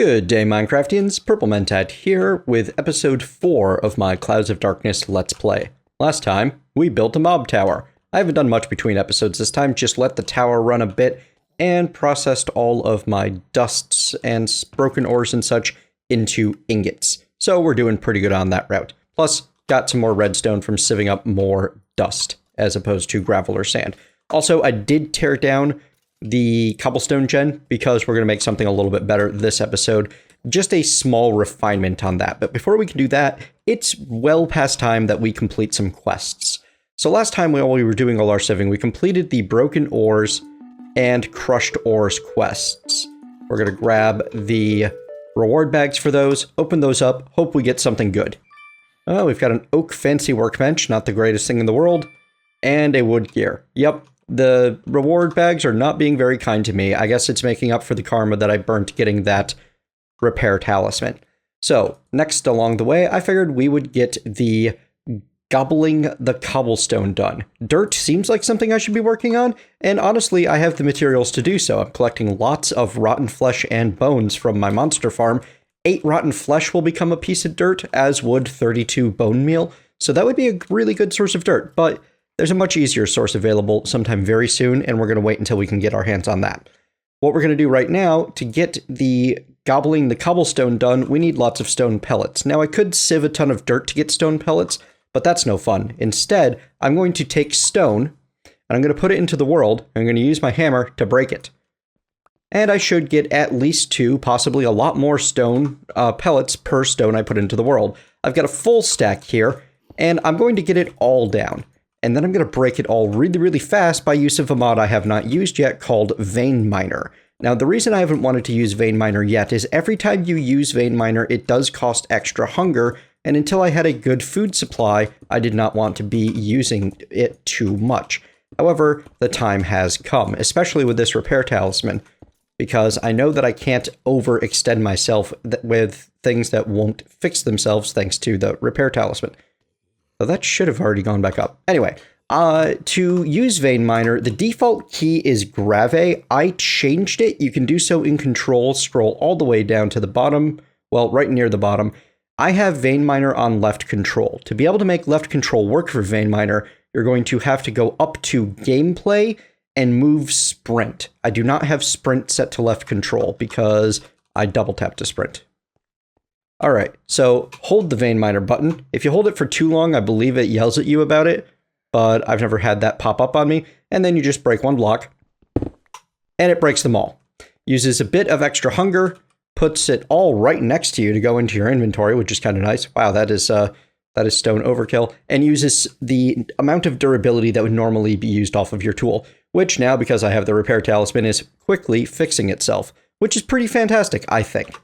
Good day, Minecraftians. Purple Mentat here with episode 4 of my Clouds of Darkness Let's Play. Last time, we built a mob tower. I haven't done much between episodes this time, just let the tower run a bit and processed all of my dusts and broken ores and such into ingots. So we're doing pretty good on that route. Plus, got some more redstone from sieving up more dust as opposed to gravel or sand. Also, I did tear down the cobblestone gen because we're going to make something a little bit better this episode. Just a small refinement on that. But before we can do that, it's well past time that we complete some quests. So last time while we were doing all our sieving, we completed the broken ores and crushed ores quests. We're going to grab the reward bags for those, open those up, hope we get something good. Oh, we've got an oak fancy workbench, not the greatest thing in the world, and a wood gear. Yep. The reward bags are not being very kind to me. I guess it's making up for the karma that I burnt getting that repair talisman. So, next along the way, I figured we would get the gobbling the cobblestone done. Dirt seems like something I should be working on, and honestly, I have the materials to do so. I'm collecting lots of rotten flesh and bones from my monster farm. 8 rotten flesh will become a piece of dirt, as would 32 bone meal. So that would be a really good source of dirt, but there's a much easier source available sometime very soon, and we're going to wait until we can get our hands on that. What we're going to do right now, to get the gobbling the cobblestone done, we need lots of stone pellets. Now, I could sieve a ton of dirt to get stone pellets, but that's no fun. Instead, I'm going to take stone, and I'm going to put it into the world, and I'm going to use my hammer to break it. And I should get at least 2, possibly a lot more stone pellets per stone I put into the world. I've got a full stack here, and I'm going to get it all down. And then I'm going to break it all really, really fast by use of a mod I have not used yet called Vein Miner. Now, the reason I haven't wanted to use Vein Miner yet is every time you use Vein Miner, it does cost extra hunger, and until I had a good food supply, I did not want to be using it too much. However, the time has come, especially with this repair talisman, because I know that I can't overextend myself with things that won't fix themselves thanks to the repair talisman. So that should have already gone back up. Anyway, to use Vein Miner, the default key is Grave. I changed it. You can do so in Control. Scroll all the way down to the bottom. Well, right near the bottom. I have Vein Miner on left control. To be able to make left control work for Vein Miner, you're going to have to go up to Gameplay and move Sprint. I do not have Sprint set to left control because I double tap to sprint. All right, so hold the Vein Miner button. If you hold it for too long, I believe it yells at you about it, but I've never had that pop up on me. And then you just break one block, and it breaks them all. Uses a bit of extra hunger, puts it all right next to you to go into your inventory, which is kind of nice. Wow, that is stone overkill, and uses the amount of durability that would normally be used off of your tool, which now, because I have the repair talisman, is quickly fixing itself, which is pretty fantastic, I think.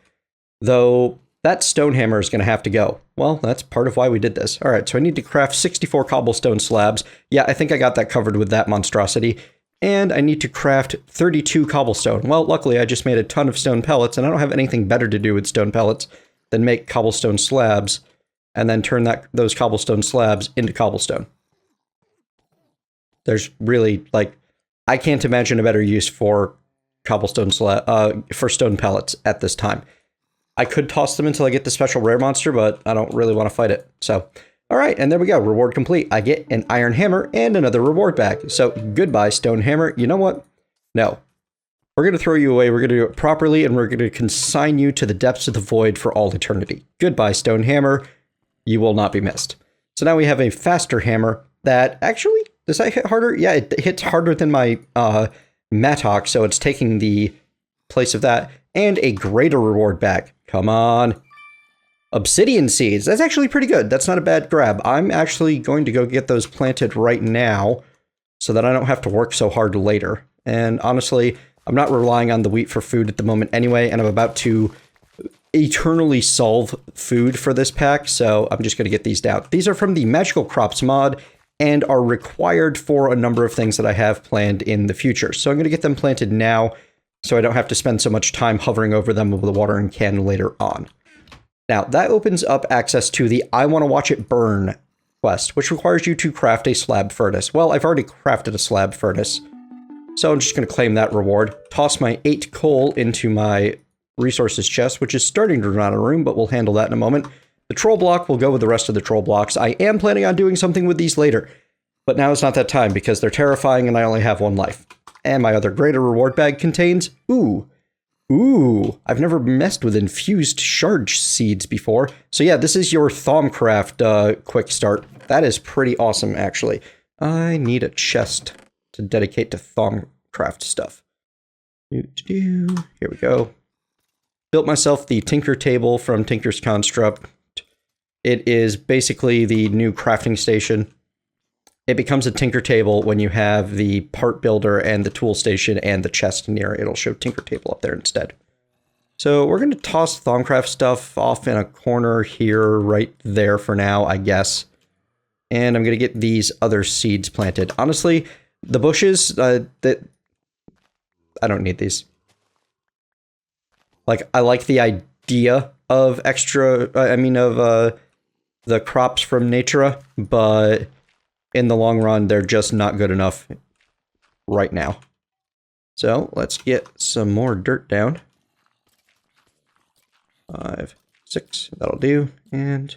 Though that stone hammer is going to have to go. Well, that's part of why we did this. All right, so I need to craft 64 cobblestone slabs. Yeah, I think I got that covered with that monstrosity. And I need to craft 32 cobblestone. Well, luckily I just made a ton of stone pellets, and I don't have anything better to do with stone pellets than make cobblestone slabs and then turn those cobblestone slabs into cobblestone. There's really, I can't imagine a better use for cobblestone for stone pellets at this time. I could toss them until I get the special rare monster, but I don't really want to fight it. So, all right, and there we go. Reward complete. I get an iron hammer and another reward bag. So, goodbye, stone hammer. You know what? No. We're going to throw you away. We're going to do it properly, and we're going to consign you to the depths of the void for all eternity. Goodbye, stone hammer. You will not be missed. So now we have a faster hammer that actually, does that hit harder? Yeah, it hits harder than my mattock, so it's taking the place of that. And a greater reward bag. Come on. Obsidian seeds. That's actually pretty good. That's not a bad grab. I'm actually going to go get those planted right now so that I don't have to work so hard later. And honestly, I'm not relying on the wheat for food at the moment anyway, and I'm about to eternally solve food for this pack, so I'm just going to get these down. These are from the Magical Crops mod and are required for a number of things that I have planned in the future. So I'm going to get them planted now, so I don't have to spend so much time hovering over them with a watering can later on. Now, that opens up access to the I Want to Watch It Burn quest, which requires you to craft a slab furnace. Well, I've already crafted a slab furnace, so I'm just going to claim that reward, toss my 8 coal into my resources chest, which is starting to run out of room, but we'll handle that in a moment. The troll block will go with the rest of the troll blocks. I am planning on doing something with these later, but now is not that time because they're terrifying and I only have 1 life. And my other greater reward bag contains, ooh, I've never messed with infused shard seeds before. So yeah, this is your Thaumcraft quick start. That is pretty awesome, actually. I need a chest to dedicate to Thaumcraft stuff. Here we go. Built myself the Tinker table from Tinker's Construct. It is basically the new crafting station. It becomes a Tinker table when you have the part builder and the tool station and the chest near it. It'll show Tinker table up there instead. So we're going to toss Thaumcraft stuff off in a corner here, right there for now, I guess. And I'm going to get these other seeds planted. Honestly, the bushes, I don't need these. Like, I like the idea of the crops from nature, but in the long run, they're just not good enough right now. So let's get some more dirt down. 5, 6, that'll do. And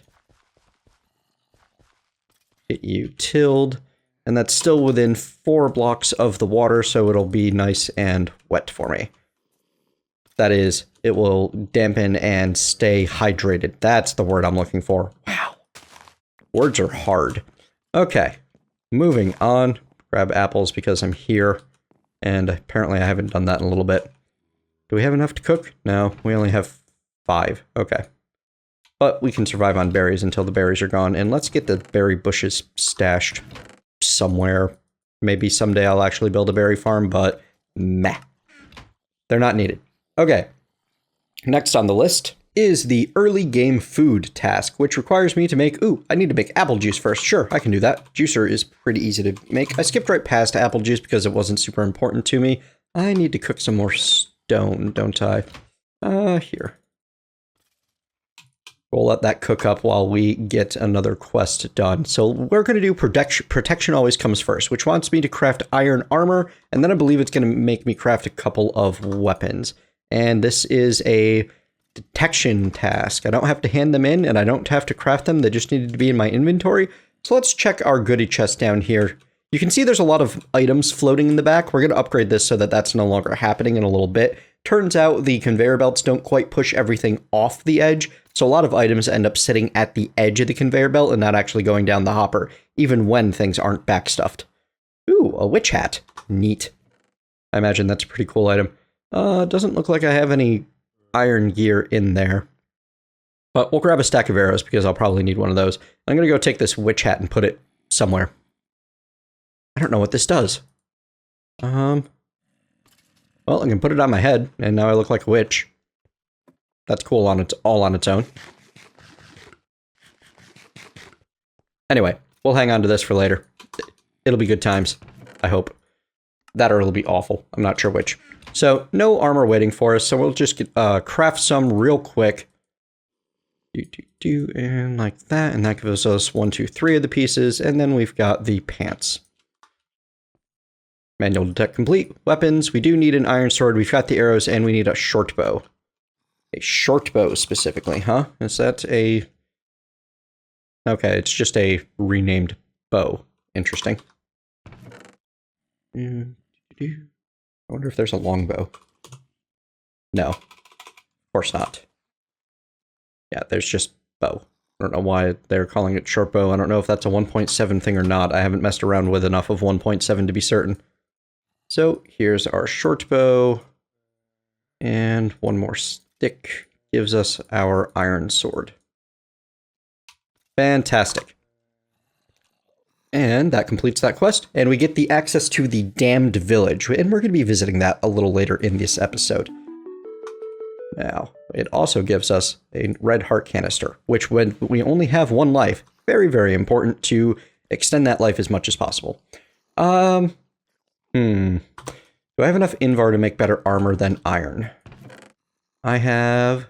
get you tilled. And that's still within 4 blocks of the water, so it'll be nice and wet for me. That is, it will dampen and stay hydrated. That's the word I'm looking for. Wow. Words are hard. Okay. Moving on. Grab apples because I'm here. And apparently I haven't done that in a little bit. Do we have enough to cook? No, we only have 5. Okay. But we can survive on berries until the berries are gone. And let's get the berry bushes stashed somewhere. Maybe someday I'll actually build a berry farm, but meh. They're not needed. Okay. Next on the list is the early game food task, which requires me to make, I need to make apple juice first. Sure, I can do that. Juicer is pretty easy to make. I skipped right past apple juice because it wasn't super important to me. I need to cook some more stone, don't I? Here. We'll let that cook up while we get another quest done. So we're going to do protection always comes first, which wants me to craft iron armor, and then I believe it's going to make me craft a couple of weapons. And this is a detection task. I don't have to hand them in, and I don't have to craft them. They just needed to be in my inventory. So let's check our goodie chest down here. You can see there's a lot of items floating in the back. We're going to upgrade this so that that's no longer happening in a little bit. Turns out the conveyor belts don't quite push everything off the edge, so a lot of items end up sitting at the edge of the conveyor belt and not actually going down the hopper, even when things aren't backstuffed. Ooh, a witch hat. Neat. I imagine that's a pretty cool item. Doesn't look like I have any iron gear in there. But we'll grab a stack of arrows because I'll probably need one of those. I'm going to go take this witch hat and put it somewhere. I don't know what this does. Well, I can put it on my head, and now I look like a witch. That's cool all on its own. Anyway, we'll hang on to this for later. It'll be good times, I hope. That or it'll be awful. I'm not sure which. So, no armor waiting for us, so we'll just get, craft some real quick. And like that, and that gives us 1, 2, 3 of the pieces, and then we've got the pants. Manual detect complete. Weapons, we do need an iron sword, we've got the arrows, and we need a short bow. A short bow specifically, huh? Is that a... Okay, it's just a renamed bow. Interesting. I wonder if there's a long bow. No. Of course not. Yeah, there's just bow. I don't know why they're calling it short bow. I don't know if that's a 1.7 thing or not. I haven't messed around with enough of 1.7 to be certain. So here's our short bow. And one more stick gives us our iron sword. Fantastic. And that completes that quest. And we get the access to the Damned Village. And we're going to be visiting that a little later in this episode. Now, it also gives us a red heart canister, which when we only have 1 life, very, very important to extend that life as much as possible. Do I have enough Invar to make better armor than iron? I have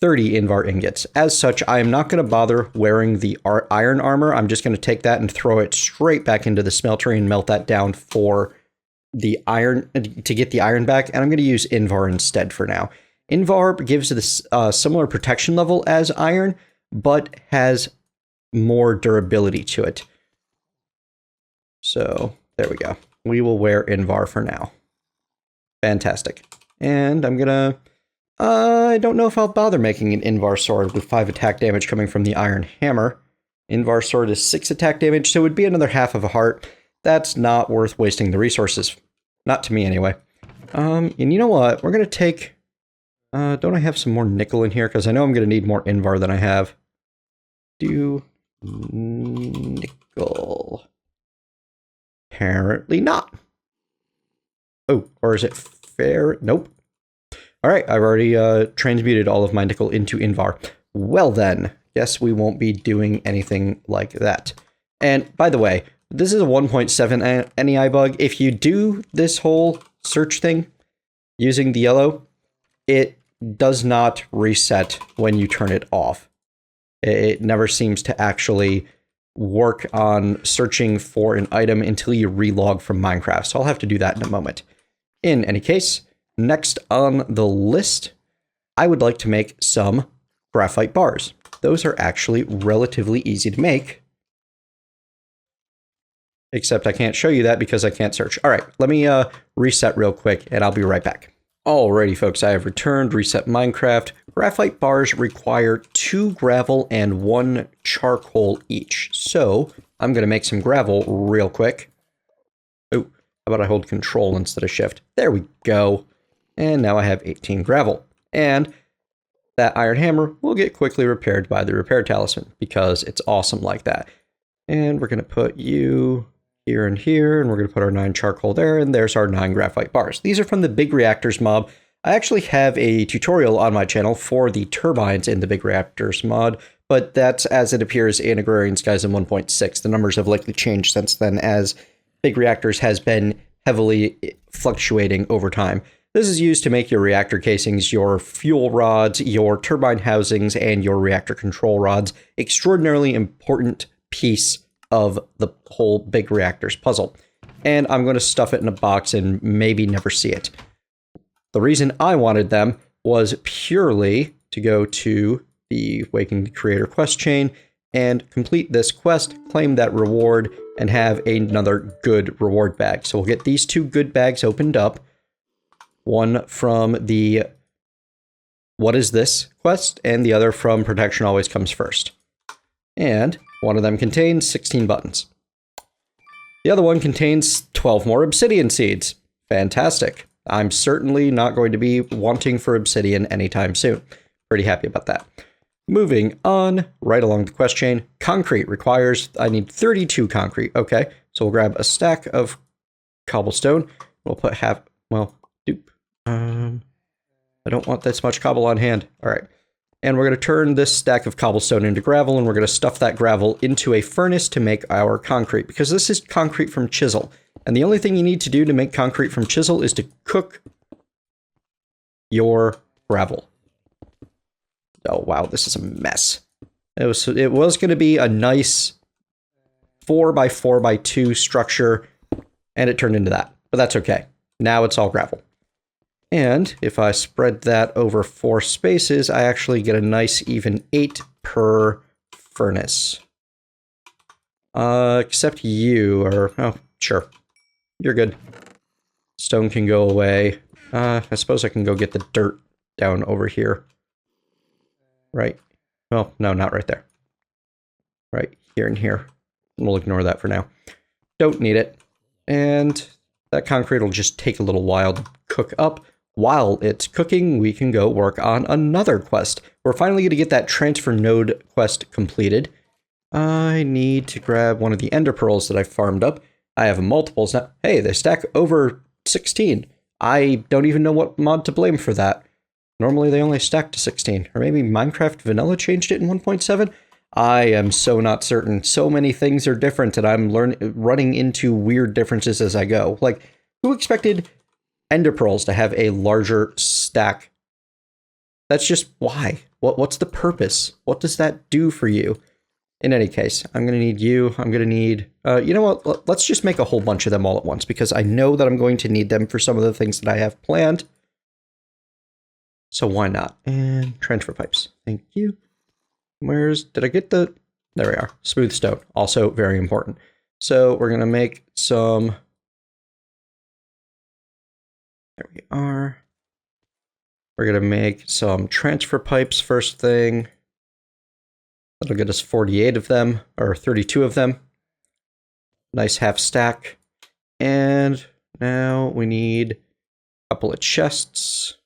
30 Invar ingots. As such, I am not going to bother wearing the iron armor. I'm just going to take that and throw it straight back into the smeltery and melt that down for the iron to get the iron back, and I'm going to use Invar instead for now. Invar gives this similar protection level as iron, but has more durability to it. So there we go. We will wear Invar for now. Fantastic. And I'm gonna... I don't know if I'll bother making an Invar sword with 5 attack damage coming from the iron hammer. Invar sword is 6 attack damage, so it would be another half of a heart. That's not worth wasting the resources. Not to me, anyway. And you know what? We're gonna take... don't I have some more nickel in here? Because I know I'm gonna need more Invar than I have. Do... nickel... Apparently not. Oh, or is it fair? Nope. All right, I've already transmuted all of my nickel into Invar. Well then, guess we won't be doing anything like that. And by the way, this is a 1.7 NEI bug. If you do this whole search thing using the yellow, it does not reset when you turn it off. It never seems to actually work on searching for an item until you relog from Minecraft. So I'll have to do that in a moment. In any case, next on the list, I would like to make some graphite bars. Those are actually relatively easy to make. Except I can't show you that because I can't search. All right, let me reset real quick and I'll be right back. Alrighty, folks, I have returned, reset Minecraft. Graphite bars require 2 gravel and 1 charcoal each. So I'm going to make some gravel real quick. Oh, how about I hold control instead of shift? There we go. And now I have 18 gravel. And that iron hammer will get quickly repaired by the repair talisman because it's awesome like that. And we're going to put you here and here, and we're going to put our 9 charcoal there, and there's our 9 graphite bars. These are from the Big Reactors mob. I actually have a tutorial on my channel for the turbines in the Big Reactors mod, but that's as it appears in Agrarian Skies in 1.6. The numbers have likely changed since then as Big Reactors has been heavily fluctuating over time. This is used to make your reactor casings, your fuel rods, your turbine housings, and your reactor control rods extraordinarily important piece of the whole Big Reactors puzzle. And I'm going to stuff it in a box and maybe never see it. The reason I wanted them was purely to go to the Waking the Creator quest chain and complete this quest, claim that reward, and have another good reward bag. So we'll get these 2 good bags opened up. One from the What Is This quest, and the other from Protection Always Comes First. And one of them contains 16 buttons. The other one contains 12 more obsidian seeds. Fantastic. I'm certainly not going to be wanting for obsidian anytime soon. Pretty happy about that. Moving on, right along the quest chain, concrete requires, I need 32 concrete. Okay, so we'll grab a stack of cobblestone. We'll put half, well, dupe. I don't want this much cobble on hand. All right. And we're going to turn this stack of cobblestone into gravel, and we're going to stuff that gravel into a furnace to make our concrete, because this is concrete from chisel. And the only thing you need to do to make concrete from chisel is to cook your gravel. Oh, wow, this is a mess. It was going to be a nice 4x4x2 structure, and it turned into that. But that's okay. Now it's all gravel. And if I spread that over 4 spaces, I actually get a nice even 8 per furnace. Except you are, oh, sure. You're good. Stone can go away. I suppose I can go get the dirt down over here. Right. Well, no, not right there. Right here and here. We'll ignore that for now. Don't need it. And that concrete will just take a little while to cook up. While it's cooking, we can go work on another quest. We're finally going to get that transfer node quest completed. I need to grab one of the ender pearls that I farmed up. I have multiples now. Hey, they stack over 16. I don't even know what mod to blame for that. Normally they only stack to 16. Or maybe Minecraft Vanilla changed it in 1.7? I am so not certain. So many things are different, and I'm running into weird differences as I go. Like, who expected ender pearls to have a larger stack? That's just why. What's the purpose? What does that do for you? In any case, I'm going to need you. I'm going to need... you know what? Let's just make a whole bunch of them all at once, because I know that I'm going to need them for some of the things that I have planned. So why not? And transfer pipes. Thank you. Did I get the... There we are. Smooth stone. Also very important. So we're going to make some... There we are. We're going to make some transfer pipes first thing. That'll get us 48 of them, or 32 of them. Nice half stack. And now we need a couple of chests.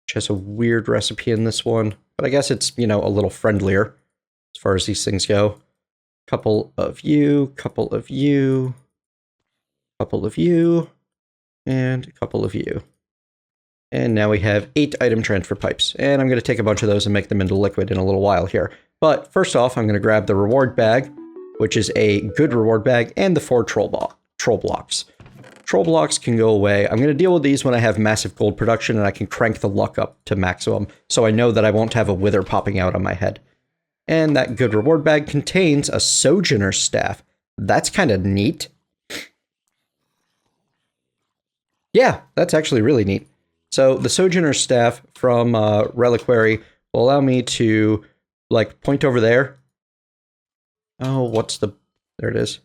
Which has a weird recipe in this one. But I guess it's, you know, a little friendlier as far as these things go. Couple of you, couple of you, couple of you, and a couple of you. And now we have 8 item transfer pipes. And I'm going to take a bunch of those and make them into liquid in a little while here. But first off, I'm going to grab the reward bag, which is a good reward bag, and the 4 troll blocks. Troll blocks can go away. I'm going to deal with these when I have massive gold production and I can crank the luck up to maximum, so I know that I won't have a wither popping out on my head. And that good reward bag contains a sojourner staff. That's kind of neat. Yeah, that's actually really neat. So the Sojourner Staff from Reliquary will allow me to, like, point over there. Oh, there it is.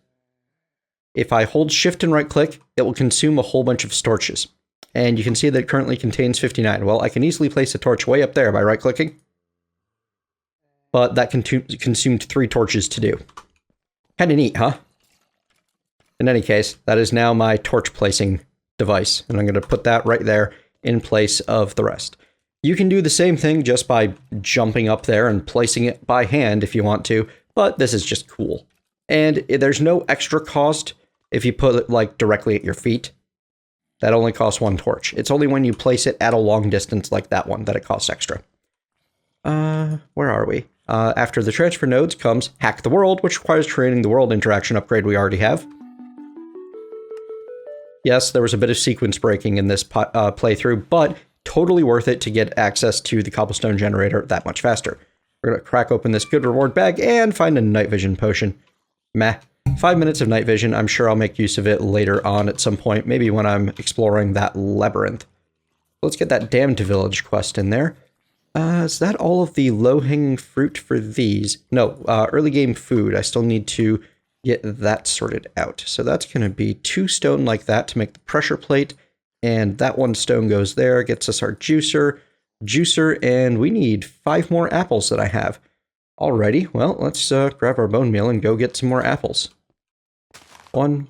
If I hold shift and right click, it will consume a whole bunch of torches. And you can see that it currently contains 59. Well, I can easily place a torch way up there by right clicking. But that consumed 3 torches to do. Kind of neat, huh? In any case, that is now my torch placing device. And I'm going to put that right there in place of the rest. You can do the same thing just by jumping up there and placing it by hand if you want to, but this is just cool. And there's no extra cost if you put it like directly at your feet. That only costs 1 torch. It's only when you place it at a long distance like that one that it costs extra. Where are we? After the transfer nodes comes Hack the World, which requires creating the world interaction upgrade we already have. Yes, there was a bit of sequence breaking in this playthrough, but totally worth it to get access to the cobblestone generator that much faster. We're going to crack open this good reward bag and find a night vision potion. Meh. 5 minutes of night vision. I'm sure I'll make use of it later on at some point, maybe when I'm exploring that labyrinth. Let's get that damned village quest in there. Is that all of the low-hanging fruit for these? No, early game food. I still need to get that sorted out. So that's going to be 2 stone like that to make the pressure plate, and that 1 stone goes there, gets us our juicer, and we need 5 more apples that I have. Alrighty, well, let's grab our bone meal and go get some more apples. 1,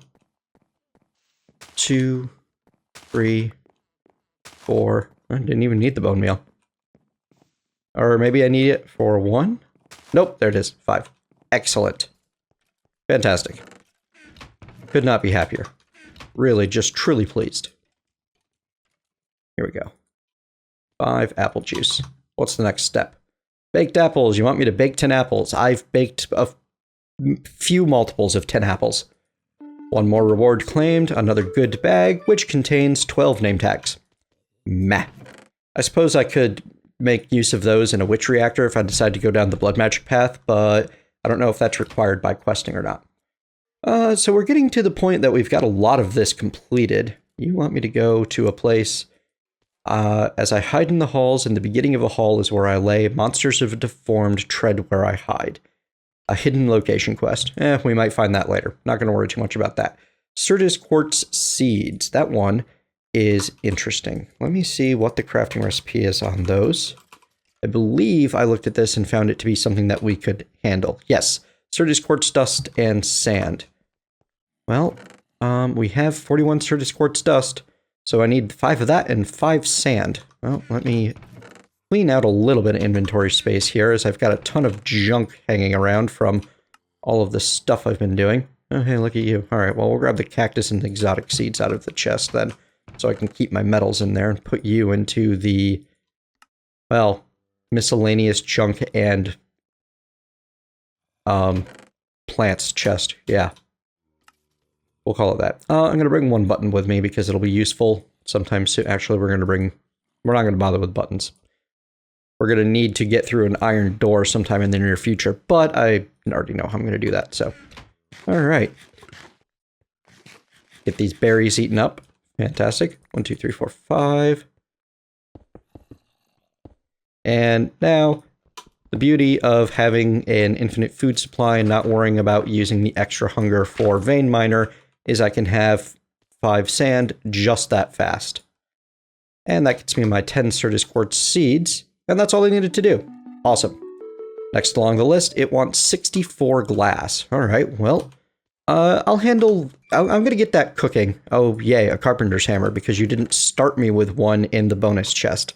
2, 3, 4. I didn't even need the bone meal. Or maybe I need it for 1? Nope, there it is, 5. Excellent. Fantastic. Could not be happier. Really, just truly pleased. Here we go. 5 apple juice. What's the next step? Baked apples. You want me to bake 10 apples? I've baked a few multiples of 10 apples. 1 more reward claimed. Another good bag, which contains 12 name tags. Meh. I suppose I could make use of those in a witch reactor if I decide to go down the blood magic path, but I don't know if that's required by questing or not. So we're getting to the point that we've got a lot of this completed. You want me to go to a place... as I hide in the halls, in the beginning of a hall is where I lay. Monsters of deformed tread where I hide. A hidden location quest. We might find that later. Not going to worry too much about that. Certus quartz seeds. That one is interesting. Let me see what the crafting recipe is on those. I believe I looked at this and found it to be something that we could handle. Yes, Certus quartz dust and sand. Well, we have 41 Certus quartz dust, so I need 5 of that and 5 sand. Well, let me clean out a little bit of inventory space here, as I've got a ton of junk hanging around from all of the stuff I've been doing. Oh, hey, look at you. All right, well, we'll grab the cactus and the exotic seeds out of the chest then, so I can keep my metals in there and put you into the, well, miscellaneous junk and plants chest. Yeah. We'll call it that. I'm going to bring 1 button with me because it'll be useful sometime soon. Actually, we're not going to bother with buttons. we're going to need to get through an iron door sometime in the near future, but I already know how I'm going to do that, so. All right. Get these berries eaten up. Fantastic. 1, 2, 3, 4, 5. And now, the beauty of having an infinite food supply and not worrying about using the extra hunger for vein miner is I can have 5 sand just that fast. And that gets me my 10 Certus Quartz seeds, and that's all I needed to do. Awesome. Next along the list, it wants 64 glass. All right, well, I'm going to get that cooking. Oh, yay, a carpenter's hammer, because you didn't start me with one in the bonus chest.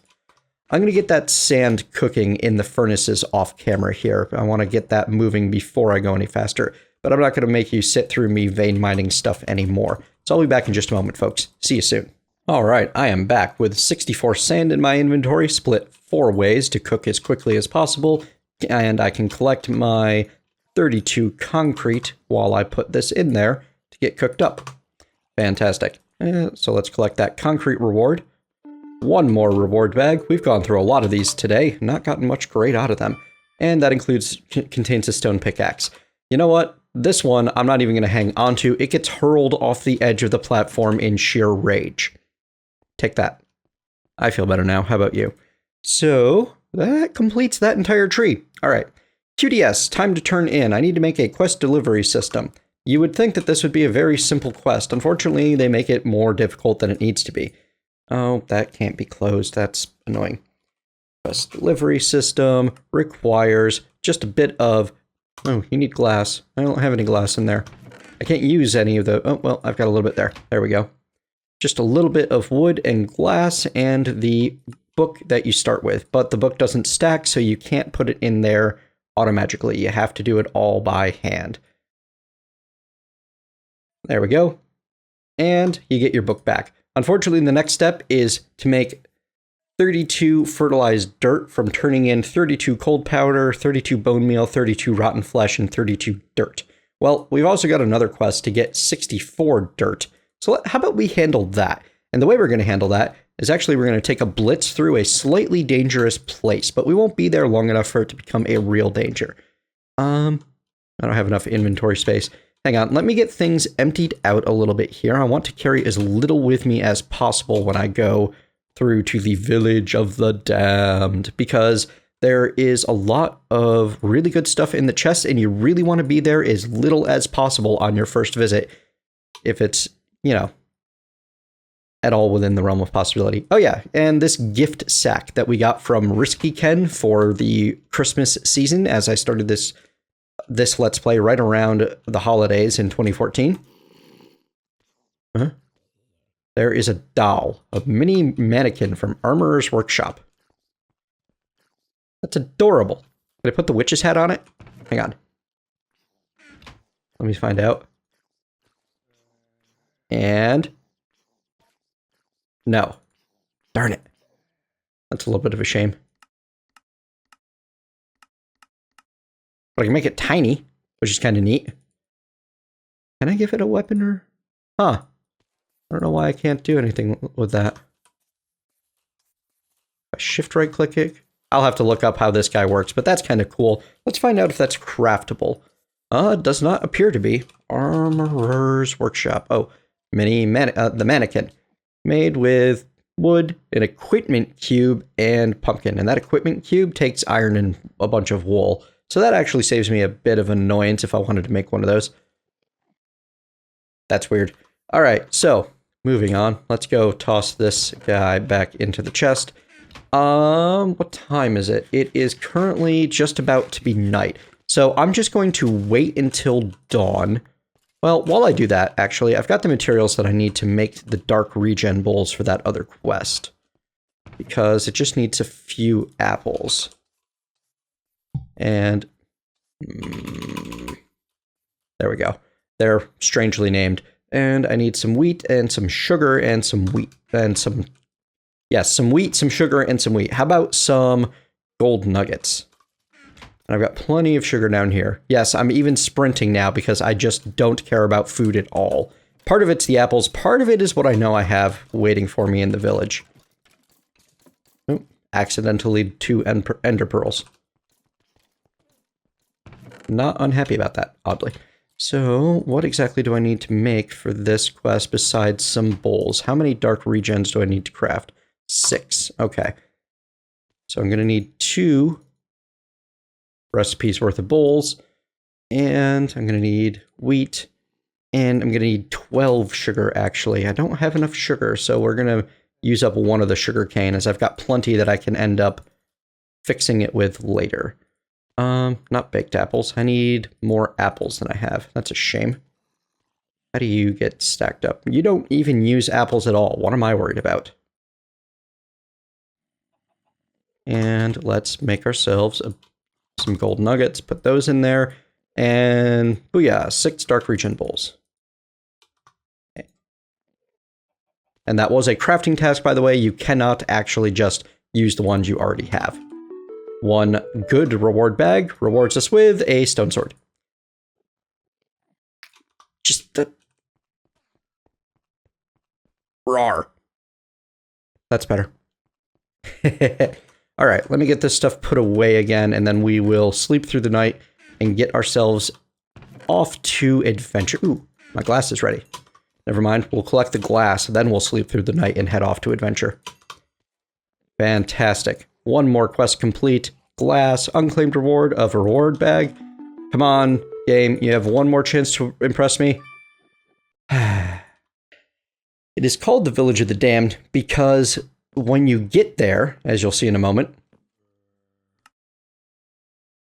I'm going to get that sand cooking in the furnaces off camera here. I want to get that moving before I go any faster, but I'm not going to make you sit through me vein mining stuff anymore. So I'll be back in just a moment, folks. See you soon. All right, I am back with 64 sand in my inventory, split 4 ways to cook as quickly as possible, and I can collect my 32 concrete while I put this in there to get cooked up. Fantastic. So let's collect that concrete reward. 1 more reward bag. We've gone through a lot of these today, not gotten much great out of them. And that contains a stone pickaxe. You know what? This one, I'm not even going to hang on to. It gets hurled off the edge of the platform in sheer rage. Take that. I feel better now. How about you? So, that completes that entire tree. All right. QDS, time to turn in. I need to make a quest delivery system. You would think that this would be a very simple quest. Unfortunately, they make it more difficult than it needs to be. Oh, that can't be closed. That's annoying. Quest delivery system requires just a bit of... Oh, you need glass. I don't have any glass in there. I can't use any of the... Oh, well, I've got a little bit there. There we go. Just a little bit of wood and glass and the book that you start with. But the book doesn't stack, so you can't put it in there automatically. You have to do it all by hand. There we go. And you get your book back. Unfortunately, the next step is to make 32 fertilized dirt from turning in 32 cold powder, 32 bone meal, 32 rotten flesh, and 32 dirt. Well, we've also got another quest to get 64 dirt. So how about we handle that? And the way we're going to handle that is actually we're going to take a blitz through a slightly dangerous place, but we won't be there long enough for it to become a real danger. I don't have enough inventory space. Hang on, let me get things emptied out a little bit here. I want to carry as little with me as possible when I go through to the Village of the Damned, because there is a lot of really good stuff in the chest, and you really want to be there as little as possible on your first visit, if it's, you know, at all within the realm of possibility. Oh yeah, and this gift sack that we got from Risky Ken for the Christmas season, as I started this Let's Play right around the holidays in 2014. There is a doll, a mini mannequin from Armorer's Workshop. That's adorable. Did I put the witch's hat on it? Hang on. Let me find out. And... no. Darn it. That's a little bit of a shame. But I can make it tiny, which is kind of neat. Can I give it a weapon or... huh. I don't know why I can't do anything with that. I shift right click it. I'll have to look up how this guy works, but that's kind of cool. Let's find out if that's craftable. It does not appear to be. Armorer's Workshop. Oh, the mannequin. Made with wood, an equipment cube, and pumpkin. And that equipment cube takes iron and a bunch of wool. So that actually saves me a bit of annoyance if I wanted to make one of those. That's weird. All right, so moving on. Let's go toss this guy back into the chest. What time is it? It is currently just about to be night. So I'm just going to wait until dawn. Well, while I do that, actually, I've got the materials that I need to make the dark regen bowls for that other quest. Because it just needs a few apples. And there we go. They're strangely named. And I need some wheat and some sugar and some wheat and some... yes, some wheat, some sugar, and some wheat. How about some gold nuggets? And I've got plenty of sugar down here. Yes, I'm even sprinting now because I just don't care about food at all. Part of it's the apples. Part of it is what I know I have waiting for me in the village. Oh, accidentally 2 ender pearls. Not unhappy about that, oddly. So, what exactly do I need to make for this quest besides some bowls? How many dark regens do I need to craft? 6. Okay. So I'm going to need 2 recipes worth of bowls, and I'm going to need wheat, and I'm going to need 12 sugar, actually. I don't have enough sugar, so we're going to use up one of the sugar cane, as I've got plenty that I can end up fixing it with later. Not baked apples. I need more apples than I have. That's a shame. How do you get stacked up? You don't even use apples at all. What am I worried about? And let's make ourselves some gold nuggets. Put those in there. And booyah, 6 dark regen bowls. Okay. And that was a crafting task, by the way. You cannot actually just use the ones you already have. 1 good reward bag rewards us with a stone sword. Just the... Rawr. That's better. Alright, let me get this stuff put away again, and then we will sleep through the night and get ourselves off to adventure. Ooh, my glass is ready. Never mind, we'll collect the glass, then we'll sleep through the night and head off to adventure. Fantastic. 1 more quest complete. Glass, unclaimed reward of a reward bag. Come on, game, you have 1 more chance to impress me. It is called the Village of the Damned because when you get there, as you'll see in a moment,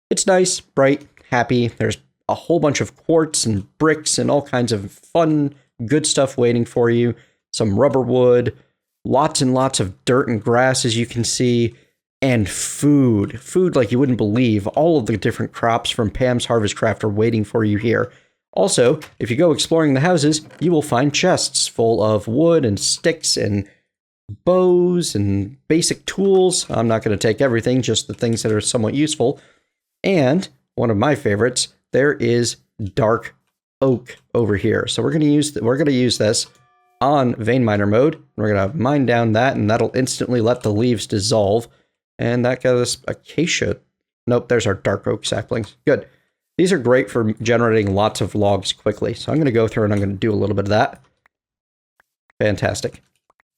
it's nice, bright, happy. There's a whole bunch of quartz and bricks and all kinds of fun, good stuff waiting for you. Some rubber wood, lots and lots of dirt and grass, as you can see, and food. Food like you wouldn't believe. All of the different crops from Pam's Harvest Craft are waiting for you here. Also, if you go exploring the houses, you will find chests full of wood and sticks and bows and basic tools. I'm not going to take everything, just the things that are somewhat useful. And one of my favorites, there is dark oak over here. So we're going to use this on vein miner mode. We're going to mine down that, and that'll instantly let the leaves dissolve. And that got us acacia. Nope, there's our dark oak saplings. Good. These are great for generating lots of logs quickly. So I'm going to go through and I'm going to do a little bit of that. Fantastic.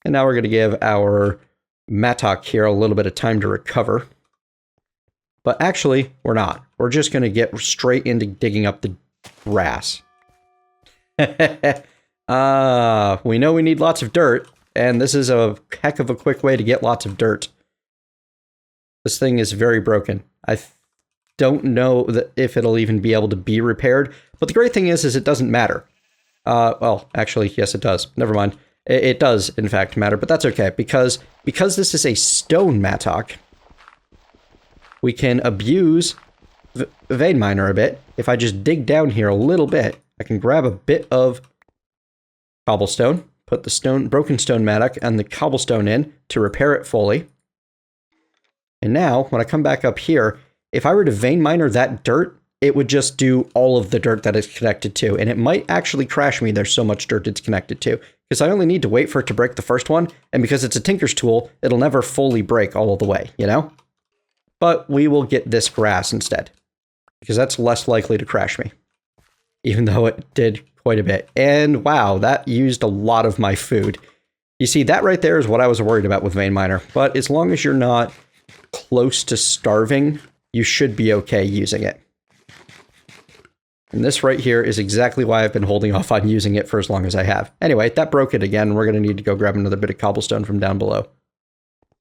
And now we're going to give our mattock here a little bit of time to recover. But actually, we're not. We're just going to get straight into digging up the grass. We know we need lots of dirt, and this is a heck of a quick way to get lots of dirt. This thing is very broken. I don't know if it'll even be able to be repaired, but the great thing is it doesn't matter. Well, actually, yes, it does. Never mind. It does, in fact, matter, but that's okay, because this is a stone mattock, we can abuse vein miner a bit. If I just dig down here a little bit, I can grab a bit of cobblestone, put the broken stone mattock and the cobblestone in to repair it fully. And now, when I come back up here, if I were to vein miner that dirt, it would just do all of the dirt that it's connected to, and it might actually crash me. There's so much dirt it's connected to, because I only need to wait for it to break the first one, and because it's a tinker's tool, it'll never fully break all of the way, you know? But we will get this grass instead, because that's less likely to crash me, even though it did quite a bit. And wow, that used a lot of my food. You see, that right there is what I was worried about with vein miner, but as long as you're not close to starving, you should be okay using it. And this right here is exactly why I've been holding off on using it for as long as I have. Anyway, that broke it again. We're going to need to go grab another bit of cobblestone from down below.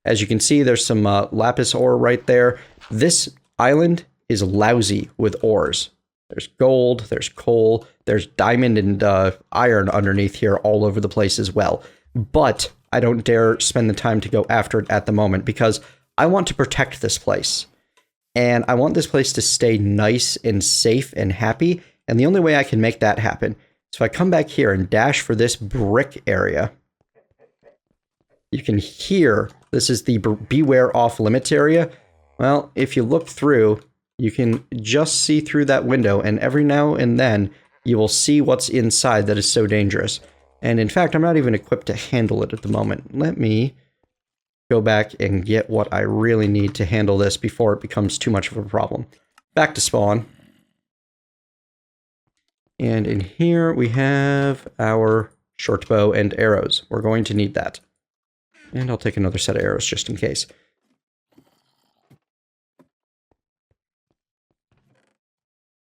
As you can see, there's some lapis ore right there. This island is lousy with ores. There's gold, there's coal, there's diamond and iron underneath here all over the place as well. But I don't dare spend the time to go after it at the moment because I want to protect this place. And I want this place to stay nice and safe and happy. And the only way I can make that happen is if I come back here and dash for this brick area. You can hear, this is the beware off limits area. Well, if you look through, you can just see through that window. And every now and then you will see what's inside that is so dangerous. And in fact, I'm not even equipped to handle it at the moment. Let me go back and get what I really need to handle this before it becomes too much of a problem. Back to spawn. And in here we have our short bow and arrows. We're going to need that. And I'll take another set of arrows just in case.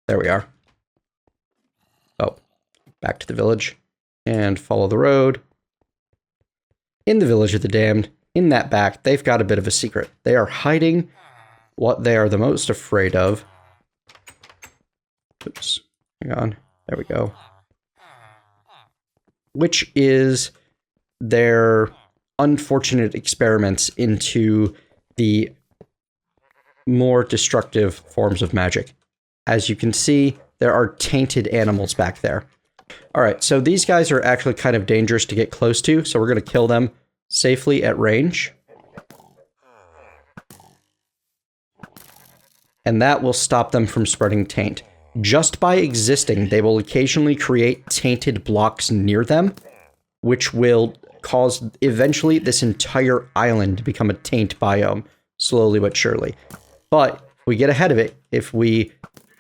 There we are. Oh, back to the village. And follow the road. In the Village of the Damned, in that back, they've got a bit of a secret. They are hiding what they are the most afraid of. Oops, hang on. There we go. Which is their unfortunate experiments into the more destructive forms of magic. As you can see, there are tainted animals back there. Alright, so these guys are actually kind of dangerous to get close to, so we're going to kill them safely at range. And that will stop them from spreading taint. Just by existing, they will occasionally create tainted blocks near them, which will cause eventually this entire island to become a taint biome, slowly but surely. But if we get ahead of it, if we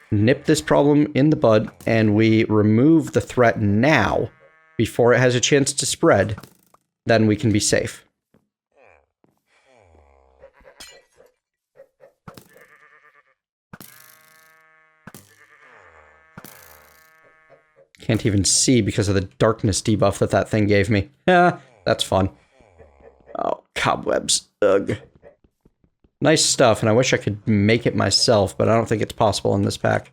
nip this problem in the bud and we remove the threat now, before it has a chance to spread, then we can be safe. Can't even see because of the darkness debuff that that thing gave me. Yeah, that's fun. Oh, cobwebs. Ugh. Nice stuff, and I wish I could make it myself, but I don't think it's possible in this pack.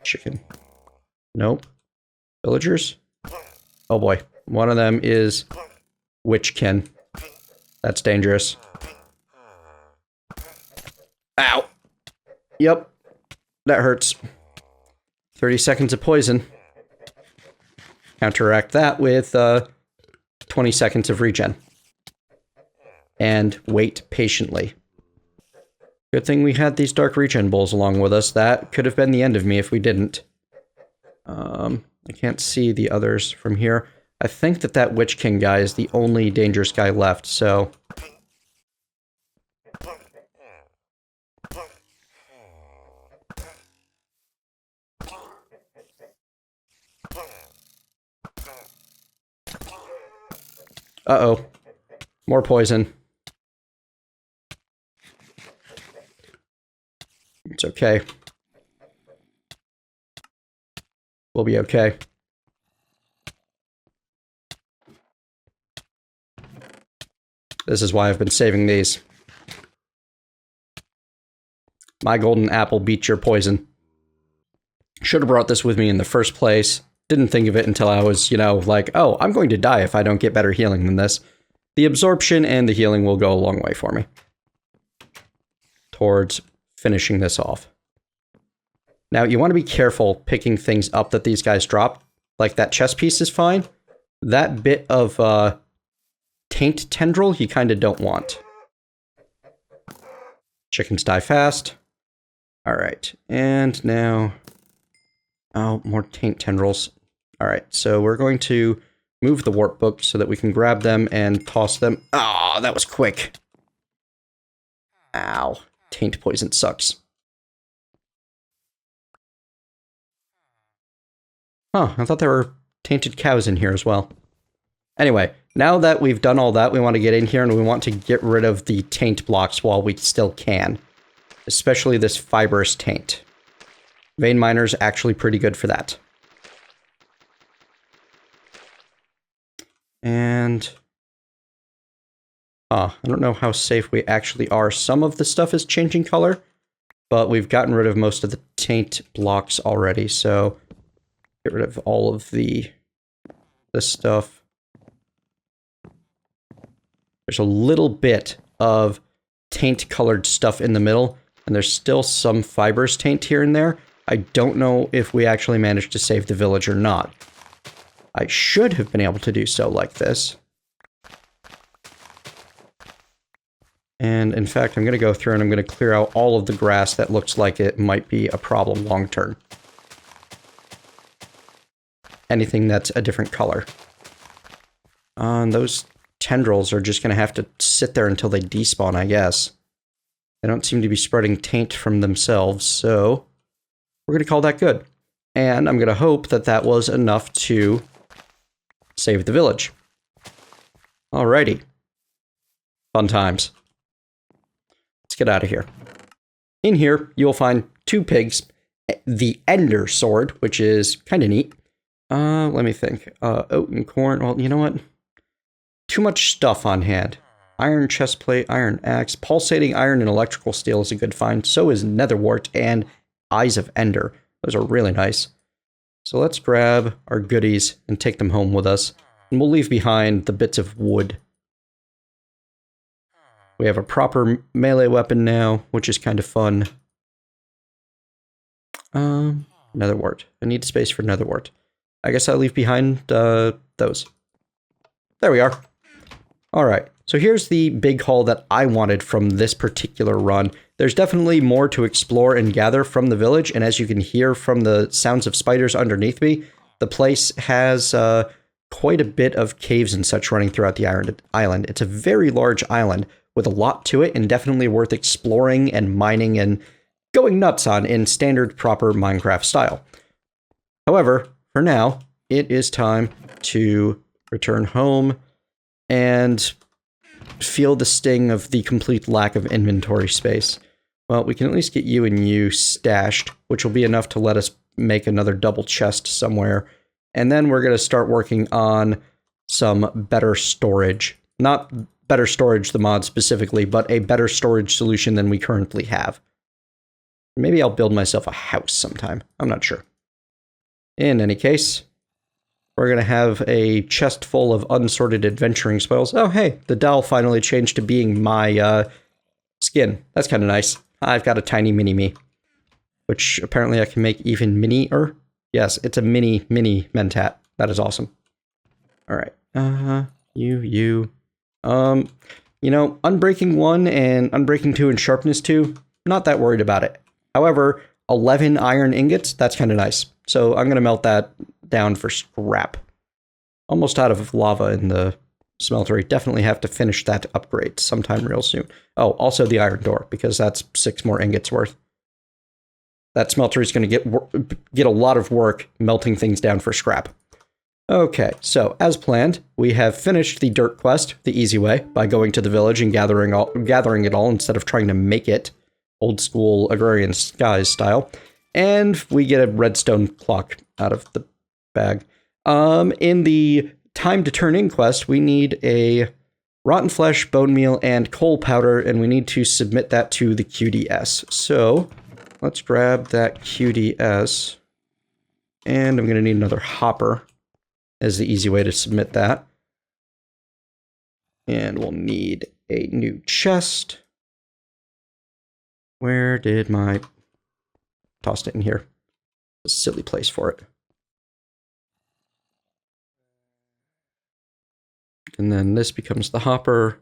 Chicken. Nope. Villagers? Oh boy. One of them is Witchkin. That's dangerous. Ow! Yep. That hurts. 30 seconds of poison. Counteract that with 20 seconds of regen. And wait patiently. Good thing we had these dark regen bowls along with us. That could have been the end of me if we didn't. I can't see the others from here. I think that that Witch King guy is the only dangerous guy left, so... Uh-oh. More poison. It's okay. We'll be okay. This is why I've been saving these. My golden apple beats your poison. Should have brought this with me in the first place. Didn't think of it until I was, you know, like, oh, I'm going to die if I don't get better healing than this. The absorption and the healing will go a long way for me. Towards finishing this off. Now, you want to be careful picking things up that these guys drop. Like, that chest piece is fine. That bit of, taint tendril you kind of don't want. Chickens die fast. Alright, and now... Oh, more taint tendrils. Alright, so we're going to move the warp book so that we can grab them and toss them. Ah, that was quick. Ow. Taint poison sucks. Huh, I thought there were tainted cows in here as well. Anyway, now that we've done all that, we want to get in here and we want to get rid of the taint blocks while we still can. Especially this fibrous taint. Vein Miner's actually pretty good for that. And... I don't know how safe we actually are. Some of the stuff is changing color, but we've gotten rid of most of the taint blocks already, so... Get rid of all of this stuff. There's a little bit of taint-colored stuff in the middle, and there's still some fibrous taint here and there. I don't know if we actually managed to save the village or not. I should have been able to do so like this. And in fact, I'm going to go through and I'm going to clear out all of the grass that looks like it might be a problem long term. Anything that's a different color. On those tendrils are just going to have to sit there until they despawn, I guess. They don't seem to be spreading taint from themselves, so we're going to call that good. And I'm going to hope that that was enough to save the village. Alrighty. Fun times. Let's get out of here. In here, you'll find 2 pigs, the Ender Sword, which is kind of neat. Let me think. Oat and corn. Well, you know what? Too much stuff on hand. Iron chestplate, iron axe, pulsating iron and electrical steel is a good find. So is netherwort and eyes of ender. Those are really nice. So let's grab our goodies and take them home with us. And we'll leave behind the bits of wood. We have a proper melee weapon now, which is kind of fun. Netherwort. I need space for netherwort. I guess I'll leave behind those. There we are. All right. So here's the big haul that I wanted from this particular run. There's definitely more to explore and gather from the village, and as you can hear from the sounds of spiders underneath me, the place has quite a bit of caves and such running throughout the island. It's a very large island with a lot to it, and definitely worth exploring and mining and going nuts on in standard proper Minecraft style. However, for now, it is time to return home and feel the sting of the complete lack of inventory space. Well, we can at least get you and you stashed, which will be enough to let us make another double chest somewhere. And then we're going to start working on some better storage. Not better storage, the mod specifically, but a better storage solution than we currently have. Maybe I'll build myself a house sometime. I'm not sure. In any case, we're going to have a chest full of unsorted adventuring spoils. Oh, hey, the doll finally changed to being my skin. That's kind of nice. I've got a tiny mini-me, which apparently I can make even mini-er. Yes, it's a mini Mentat. That is awesome. All right. You know, Unbreaking 1 and Unbreaking 2 and Sharpness 2, not that worried about it. However, 11 iron ingots, that's kind of nice. So I'm going to melt that down for scrap. Almost out of lava in the smeltery. Definitely have to finish that upgrade sometime real soon. Oh, also the iron door, because that's 6 more ingots worth. That smelter is going to get a lot of work melting things down for scrap. Okay, so as planned, we have finished the dirt quest the easy way by going to the village and gathering it all instead of trying to make it old school agrarian skies style. And we get a redstone clock out of the bag. In the time to turn in quest, we need a rotten flesh, bone meal, and coal powder, and we need to submit that to the QDS. So let's grab that QDS, and I'm going to need another hopper as the easy way to submit that. And we'll need a new chest. Where did my... Tossed it in here. A silly place for it. And then this becomes the hopper.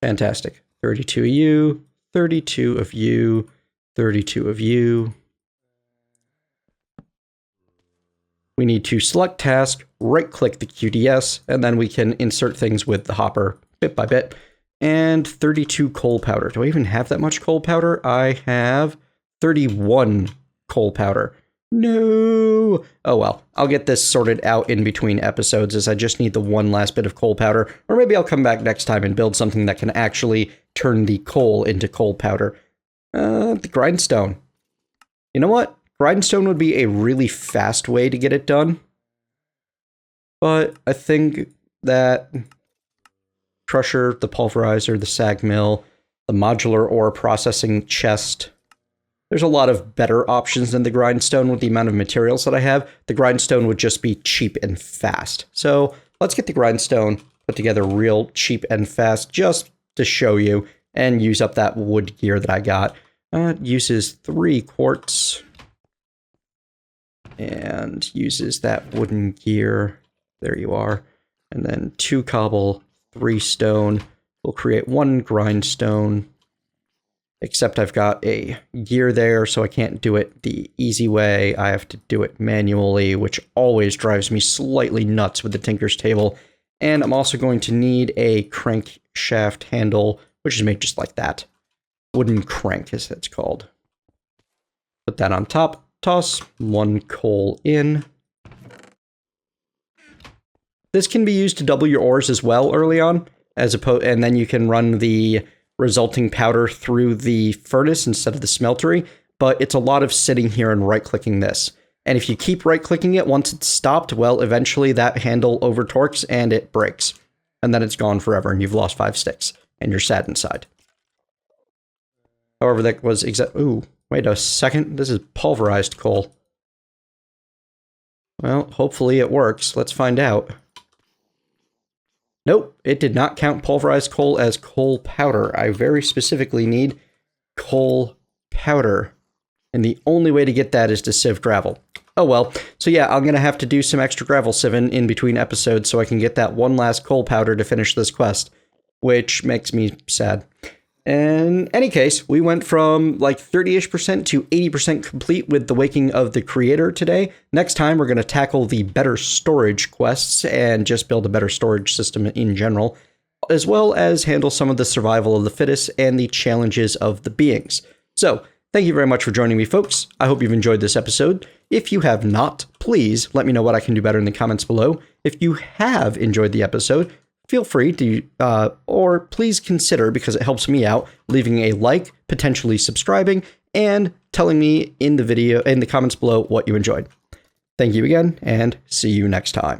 Fantastic. 32 of you, 32 of you, 32 of you. We need to select task, right-click the QDS, and then we can insert things with the hopper bit by bit. And 32 coal powder. Do I even have that much coal powder? I have 31 coal powder. No! Oh well, I'll get this sorted out in between episodes as I just need the one last bit of coal powder. Or maybe I'll come back next time and build something that can actually turn the coal into coal powder. The grindstone. You know what? Grindstone would be a really fast way to get it done. But I think that crusher, the pulverizer, the sag mill, the modular ore processing chest. There's a lot of better options than the grindstone with the amount of materials that I have. The grindstone would just be cheap and fast. So let's get the grindstone put together real cheap and fast just to show you and use up that wood gear that I got. It uses 3 quartz and uses that wooden gear. There you are. And then 2 cobble, 3 stone. We'll create 1 grindstone. Except I've got a gear there, so I can't do it the easy way. I have to do it manually, which always drives me slightly nuts with the Tinker's Table. And I'm also going to need a crankshaft handle, which is made just like that. Wooden crank, as it's called. Put that on top. Toss 1 coal in. This can be used to double your ores as well early on, and then you can run the resulting powder through the furnace instead of the smeltery, but it's a lot of sitting here and right-clicking this. And if you keep right-clicking it once it's stopped, well, eventually that handle over-torques and it breaks. And then it's gone forever and you've lost 5 sticks, and you're sad inside. However, that was ooh, wait a second, this is pulverized coal. Well, hopefully it works. Let's find out. Nope, it did not count pulverized coal as coal powder. I very specifically need coal powder. And the only way to get that is to sieve gravel. Oh well. So yeah, I'm going to have to do some extra gravel sieving in between episodes so I can get that one last coal powder to finish this quest, which makes me sad. In any case, we went from like 30-ish% to 80% complete with the Waking of the Creator today. Next time, we're going to tackle the better storage quests and just build a better storage system in general, as well as handle some of the survival of the fittest and the challenges of the beings. So, thank you very much for joining me, folks. I hope you've enjoyed this episode. If you have not, please let me know what I can do better in the comments below. If you have enjoyed the episode, feel free to, or please consider, because it helps me out, leaving a like, potentially subscribing, and telling me in the comments below what you enjoyed. Thank you again, and see you next time.